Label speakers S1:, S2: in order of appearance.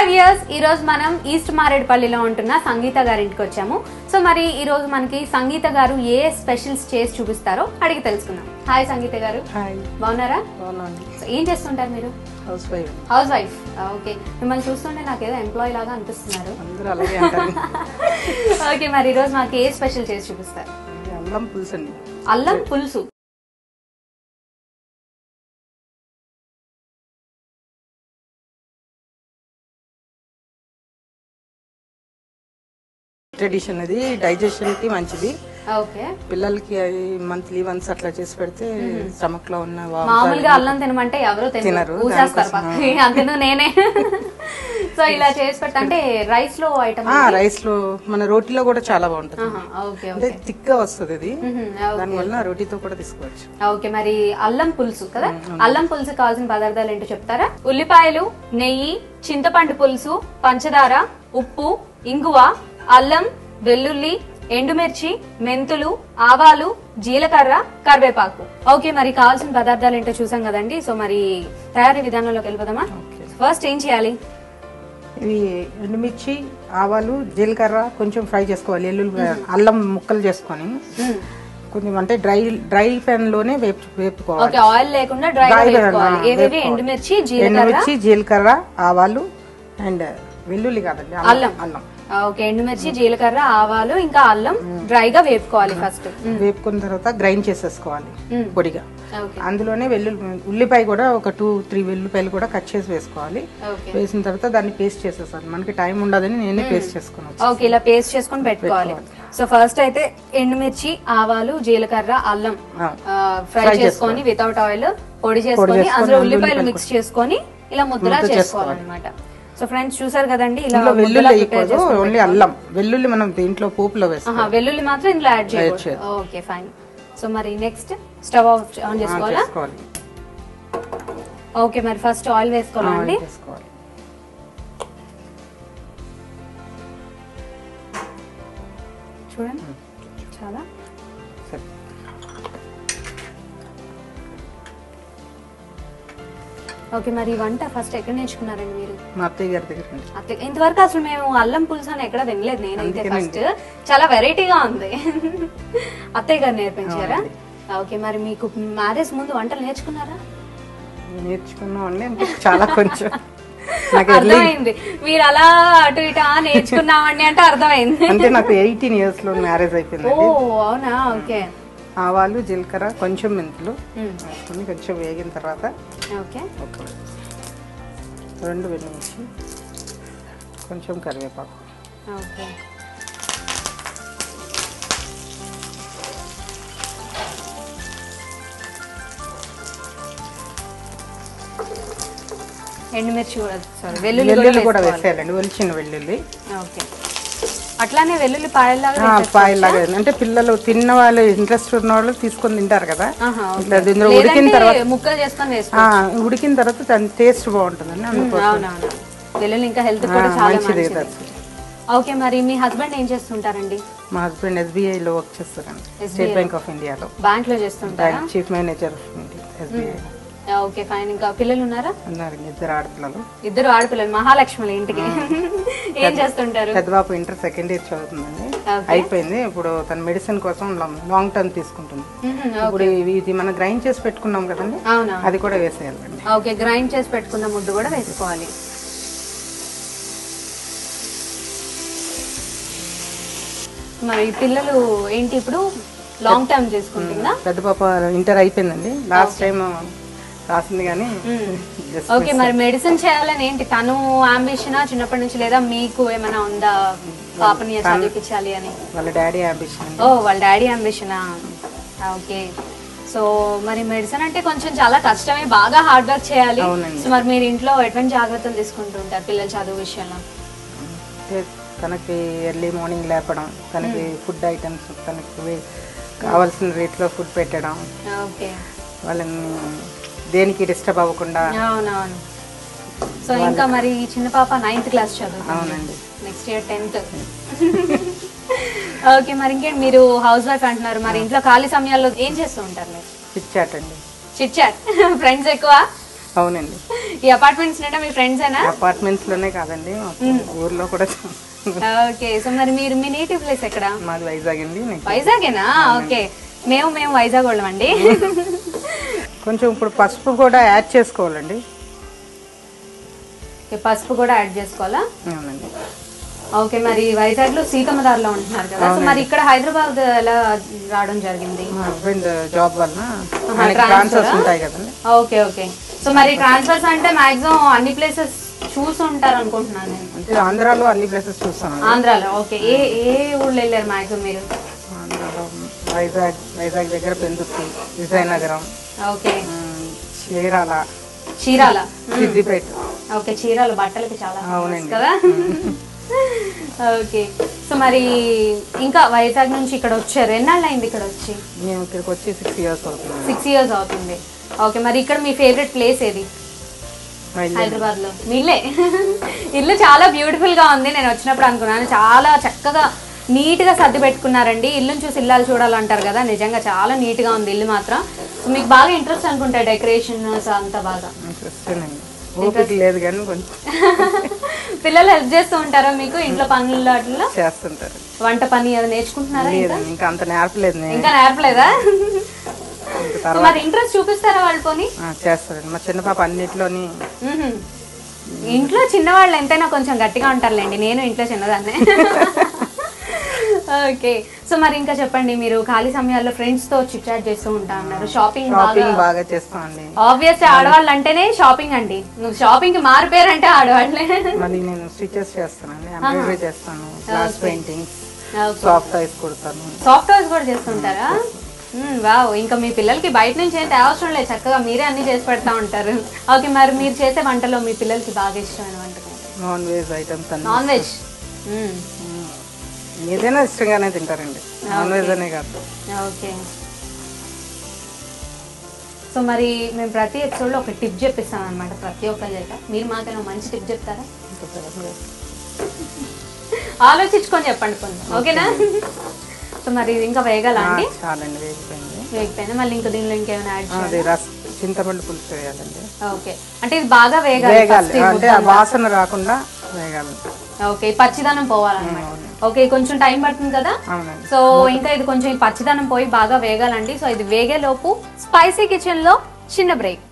S1: Hi viewers, ఈ రోజు మనం ఈస్ట్ మారేడుపల్లిలో ఉంటున్న సంగీత గారి ఇంటికి వచ్చాము. సో మరి ఈ రోజు మనకి సంగీత గారు ఏ స్పెషల్స్ చేసి చూపిస్తారో అడిగి తెలుసుకుందాం. హాయ్ సంగీత గారు.
S2: హాయ్.
S1: బాగున్నారా?
S2: బాగున్నాండి.
S1: ఏం చేస్తుంటారు మీరు?
S2: House wife.
S1: House wife. Okay, మిమ్మల్ని చూస్తుంటే నాకు ఏదో ఎంప్లాయీ లాగా అనిపిస్తున్నారు.
S2: అందరూ అలాగే అంటారు.
S1: ఓకే, మరి ఈ రోజు మాకు ఏ స్పెషల్ చేసి చూపిస్తారు?
S2: అల్లం పులుసు అండి.
S1: అల్లం పులుసు.
S2: ట్రెడిషన్ అది డైజెషన్ కి మంచిది.
S1: ఓకే,
S2: పిల్లలకి మంత్లీ వన్స్ అట్లా చేసి పెడితే స్టమక్ లో ఉన్న
S1: మామూలుగా అల్లం తినమంటే ఎవరు తినరు, అంతేనా నేనే. సో ఇలా చేసి పెడితే అంటే రైస్ లో ఐటమ్,
S2: రైస్ లో మన రోటీలో కూడా చాలా బాగుంటుంది.
S1: ఓకే,
S2: అంటే థిక్ గా వస్తుంది ఇది, దాని వల్ల రోటీతో కూడా తీసుకోవచ్చు.
S1: ఓకే, మరి అల్లం పులుసు కదా, అల్లం పులుసు కావాల్సిన పదార్థాలు ఏంటో చెప్తారా? ఉల్లిపాయలు, నెయ్యి, చింతపండు పులుసు, పంచదార, ఉప్పు, ఇంగువ, అల్లం, వెల్లుల్లి, ఎండుమిర్చి, మెంతులు, ఆవాలు, జీలకర్ర, కరివేపాకు. ఓకే, మరి కావాల్సిన పదార్థాలు ఏంటో చూసాం కదండి. సో మరి తయారీ విధానంలోకి వెళ్ళిపోదామా? ఫస్ట్ ఏం చేయాలి?
S2: ఇవి ఎండుమిర్చి, ఆవాలు, జీలకర్ర కొంచెం ఫ్రై చేసుకోవాలి. అల్లం ముక్కలు చేసుకొని కొంచెం అంటే డ్రై పెన్ లోనే వేపుకోవాలి.
S1: ఓకే, ఆయిల్ లేకుండా డ్రై వేపుకోవాలి. ఏవేవి? ఎండుమిర్చి,
S2: జీలకర్ర, ఆవాలు అండ్ వెల్లుల్లి కాదండి, అల్లం.
S1: ఓకే, ఎండుమిర్చి, జీలకర్ర, ఆవాలు ఇంకా అల్లం డ్రైగా వేపుకోవాలి. ఫస్ట్
S2: వేపుకున్న తర్వాత గ్రైండ్ చేసేసుకోవాలి పొడిగా. అందులోనే ఉల్లిపాయ కూడా ఒక 2-3 వెల్లుల్లిపాయలు కూడా కట్ చేసి వేసుకోవాలి. వేసిన తర్వాత దాన్ని పేస్ట్ చేసేసాను. మనకి టైం ఉండదని నేనే పేస్ట్ చేసుకున్నాను.
S1: ఓకే, ఇలా పేస్ట్ చేసుకుని పెట్టుకోవాలి. సో ఫస్ట్ అయితే ఎండుమిర్చి, ఆవాలు, జీలకర్ర, అల్లం ఫ్రై చేసుకొని వితౌట్ ఆయిల్ పొడి చేసుకొని అందులో ఉల్లిపాయలు మిక్స్ చేసుకొని ఇలా ముద్దలా చేసుకోవాలన్నమాట. సో ఫ్రెండ్స్ చూసారు కదండి, ఇలా
S2: వెల్లుల్లి ఓన్లీ అల్లం, వెల్లుల్లి మనం దీంట్లో పోపులో వేస్తాం.
S1: వెల్లుల్లి మాత్రం ఇందులో యాడ్ చేయొచ్చు. Okay fine. సో మరి నెక్స్ట్ స్టవ్ ఆన్ చేసుకోవాలా? ఓకే, మరి ఫస్ట్ ఆయిల్ వేసుకోవాలండి. చూడండి చాలా. ఓకే, మరి వంట ఫస్ట్ ఎక్కడ నేర్చుకున్నారండి మీరు?
S2: మా అత్తయ్య గారి దగ్గర.
S1: ఇంతవరకు అసలు మేము అల్లం పులుసు అని ఎక్కడ తినలేదు నేనైతే. ఫస్ట్ చాలా వెరైటీగా ఉంది. అత్తయ్య గారు నేర్పించారా? ఓకే, మరి మీకు మ్యారేజ్ ముందు వంటలు నేర్చుకున్నారా?
S2: నేర్చుకున్నామండి, చాలా కొంచెం.
S1: అర్థమైంది, మీరు అలా అటు ఇటు నేర్చుకున్నామండి అంటే అర్థమైంది.
S2: అంటే నాకు 18 years లో మ్యారేజ్ అయిపోయింది.
S1: ఓ అవునా? ఓకే.
S2: ఆవాలు, జీలకర్ర, కొంచెం మెంతులు వేసుకొని కొంచెం వేగిన తర్వాత 2 వెల్లుల్లి, కొంచెం కరివేపాకు.
S1: ఓకే, ఎండుమిర్చి కూడా, సారీ వెల్లుల్లి కూడా
S2: వేసేయాలండి, ఒలిచిన వెల్లుల్లి.
S1: ఓకే, అట్లానే వెల్లుల్లి పాయల్లాగా
S2: అంటే పిల్లలు తిన్న వాళ్ళు, ఇంట్రెస్ట్ ఉన్న వాళ్ళు తీసుకొని తింటారు కదా. ఉడికిన తర్వాత
S1: ముక్కలు చేసుకొని
S2: ఉడికిన తర్వాత దాని టేస్ట్ బాగుంటుందండి.
S1: వెల్లుల్లి ఇంకా హెల్త్ కూడా చాలా మంచిది. ఓకే, మరి మీ హస్బెండ్ ఏం చేస్తుంటారండి?
S2: మా హస్బెండ్ SBI లో వర్క్ చేస్తారండి, స్టేట్ బ్యాంక్ ఆఫ్ ఇండియాలో.
S1: బ్యాంక్ లో చేస్తుంటారా?
S2: Chief manager SBI.
S1: Okay fine. ఇంకా పిల్లలు ఉన్నారా?
S2: ఉన్నారండి, 2 ఆడపిల్లలు.
S1: 2 ఆడపిల్లలు, మహాలక్ష్ములు ఇంటికి. ఏం చేస్తుంటారు?
S2: పెద్ద బాబు ఇంటర్ సెకండ్ ఇయర్ చదువుతుందండి, అయిపోయింది. ఇప్పుడు తన మెడిసిన్ కోసం లాంగ్ టర్మ్ తీసుకుంటుంది. ఇప్పుడు ఇది మనం గ్రైండ్ చేసి పెట్టుకున్నాం కదండి, అది కూడా వేసేయాలండి.
S1: ఓకే, గ్రైండ్ చేసి పెట్టుకున్న ముద్దు కూడా వేసుకోవాలి. మరి పిల్లలు ఏంటి ఇప్పుడు లాంగ్ టర్మ్ చేసుకుంటుందా?
S2: పెద్ద పాప ఇంటర్ అయిపోయిందండి, లాస్ట్ టైం రాసింది కానీ.
S1: ఓకే, మరి మెడిసిన్ చేయాలని ఏంటి తను అంబిషన్ చిన్నప్పటి నుంచి, లేదా మీకు ఏమైనా ఉందా పాపని చదివించాలి అని?
S2: వాళ్ళ డాడీ అంబిషన్.
S1: ఓ, వాళ్ళ డాడీ అంబిషనా? ఓకే. సో మరి మెడిసిన్ అంటే కొంచెం చాలా కష్టమే, బాగా హార్డ్ వర్క్ చేయాలి. సో మరి మీరు ఇంట్లో ఎటువంటి జాగ్రత్తలు తీసుకుంటుంటారు పిల్లల చదువు విషయంలో?
S2: తనకి ఎర్లీ మార్నింగ్ లేపడం, తనకి ఫుడ్ ఐటమ్స్ తనకి కావాల్సిన రేట్లో ఫుడ్ పెట్టడం, వాళ్ళని దేనికి డిస్టర్బ్ అవ్వకుండా.
S1: అవునవును. సో ఇంకా మరి చిన్న పాప 9th క్లాస్ చదువుతుంది.
S2: అవునండి,
S1: నెక్స్ట్ ఇయర్ 10th. ఓకే, మరి ఇంకేంటి మీరు హౌస్ వైఫ్ అంటున్నారు, మరి ఇంట్లో ఖాళీ సమయాల్లో ఏం చేస్తూ ఉంటారు మీరు?
S2: చిట్ చాట్ అండి.
S1: చిట్ చాట్, ఫ్రెండ్స్ ఎక్కువ?
S2: అవునండి.
S1: ఈ అపార్ట్మెంట్స్ నిండా మీ ఫ్రెండ్స్ ఏనా?
S2: అపార్ట్మెంట్స్ లోనే కాదండి, ఊర్లో కూడా.
S1: ఓకే. సో మరి మీరు మీ నేటివ్ ప్లేస్ ఎక్కడ?
S2: మాది వైజాగ్ అండి.
S1: వైజాగేనా? ఓకే. మేము వైజాగ్ వాళ్ళం అండి.
S2: కొంచెం ఇప్పుడు పసుపు కూడా యాడ్ చేసుకోవాలండి.
S1: పసుపు కూడా యాడ్ చేసుకోవాలా?
S2: అవునండి.
S1: ఓకే. మరి వైజాగ్ లో సీతమ్మదారిలో ఉంటున్నారు కదా, సో మరి ఇక్కడ హైదరాబాద్ ఎలా రావడం జరిగింది?
S2: మా హస్బెండ్ జాబ్ వల్ల ట్రాన్స్ఫర్స్ ఉంటాయి కదండి.
S1: Okay okay. సో మరి ట్రాన్స్ఫర్స్ అంటే మాక్సిమం అన్ని ప్లేసెస్ చూసి ఉంటారు అనుకుంటున్నాను నేను.
S2: అంటే ఆంధ్రాలో అన్ని ప్లేసెస్ చూస్తాను.
S1: ఆంధ్రాలో? ఓకే. ఏ ఏ ఊళ్ళో వెళ్ళారు మాక్సిమం మీరు?
S2: ఆంధ్రాలో వైజాగ్ దగ్గర పెందుర్తి, విజయనగరం,
S1: ఓకే,
S2: చీరాల, సిద్దిపేట.
S1: ఓకే. చీరాల బట్టలకి చాలా
S2: అవునండి
S1: కదా. ఓకే. సో మరి ఇంకా వైజాగ్ నుంచి ఇక్కడ వచ్చారు, ఎన్నాళ్ళు అయింది ఇక్కడ వచ్చి?
S2: మేము ఇక్కడికి వచ్చి 6 years అవుతుంది.
S1: 6 years అవుతుంది. ఓకే. మరి ఇక్కడ మీ ఫేవరెట్ ప్లేస్ ఏది హైదరాబాద్ లో? మీ ఇల్లే. ఇల్లు చాలా బ్యూటిఫుల్ గా ఉంది. నేను వచ్చినప్పుడు అనుకున్నాను చాలా చక్కగా నీట్ గా సర్ది పెట్టుకున్నారండి. ఇల్లుని చూసి ఇల్లాలు చూడాలంటారు కదా, నిజంగా చాలా నీట్ గా ఉంది ఇల్లు మాత్రం. సో మీకు బాగా ఇంట్రెస్ట్ అనుకుంటా డెకరేషన్స్ అంతా బాగా.
S2: లేదు కానీ కొంచెం.
S1: పిల్లలు హెల్ప్ చేస్తూ ఉంటారా మీకు ఇంట్లో పనులు అట్లా?
S2: చేస్తుంటారు.
S1: వంట పని అది నేర్చుకుంటున్నారా?
S2: ఇంకా అంత నేర్పలేదు.
S1: ఇంకా నేర్పలేదా? మరి ఇంట్రెస్ట్ చూపిస్తారా వాళ్ళు? పోనీ
S2: చేస్తారండి. మా చిన్న పాప అన్నిట్లోని.
S1: ఇంట్లో చిన్నవాళ్ళు ఎంతైనా కొంచెం గట్టిగా ఉంటారులేండి, నేను ఇంట్లో చిన్నదాన్నే. ఓకే. సో మరి ఇంకా చెప్పండి, మీరు ఖాళీ సమయాల్లో ఫ్రెండ్స్ తో చిట్ చాట్ చేస్తూ ఉంటా అన్నారు, షాపింగ్
S2: బాగా చేస్తామండి.
S1: ఆబ్వియస్లీ ఆడవాళ్ళు అంటేనే షాపింగ్ అండి. నువ్వు షాపింగ్ కి మారిపోయారంటే ఆడవాళ్ళే.
S2: మళ్ళీ నేను స్టిచెస్ చేస్తానండి, ఎంబ్రాయిడరీ చేస్తాను, గ్లాస్ పెయింటింగ్స్, సాఫ్ట్ టాయ్స్ కుడతాను.
S1: సాఫ్ట్ టాయ్స్ కూడా చేస్తుంటారా? వావ్. ఇంకా మీ పిల్లలకి బయట నుంచి అయితే అవసరం లేదు, చక్కగా మీరే అన్ని చేసి పెడతా ఉంటారు. ఓకే. మరి మీరు చేసే వంటలో మీ పిల్లలకి బాగా ఇష్టమైన వంటకం?
S2: Non veg items.
S1: Non veg
S2: ఏదైనా ఇష్టంగానే తింటారండి, నాన్ వెజ్ అనే కాదు.
S1: ఓకే. సో మరి మేము ప్రతి ఎపిసోడ్లో ఒక టిప్ చెప్పిస్తాం అనమాట, ప్రతి ఒక్కరి చేత. మీరు మాకైనా మంచి టిప్ చెప్తారా? ఆలోచించుకొని చెప్పండి కొంచెం, ఓకేనా? సో మరి ఇది ఇంకా వేగాల అండి?
S2: చాలండి,
S1: వేగిపోయింది. మళ్ళీ ఇంకా దీనిలో ఇంకేమైనా యాడ్ చేయాలి?
S2: చింతపండు పులుసు వేయాలండి.
S1: ఓకే. అంటే ఇది బాగా వేగాలి,
S2: అంటే ఆ వాసన రాకుండా వేగాలి.
S1: ఓకే. పచ్చిదనం పోవాలన్నమాట. ఓకే. కొంచెం టైం పడుతుంది కదా, సో ఇంకా ఇది కొంచెం పచ్చిదనం పోయి బాగా వేగాలండి. సో ఇది వేగే లోపు స్పైసీ కిచెన్ లో చిన్న బ్రేక్.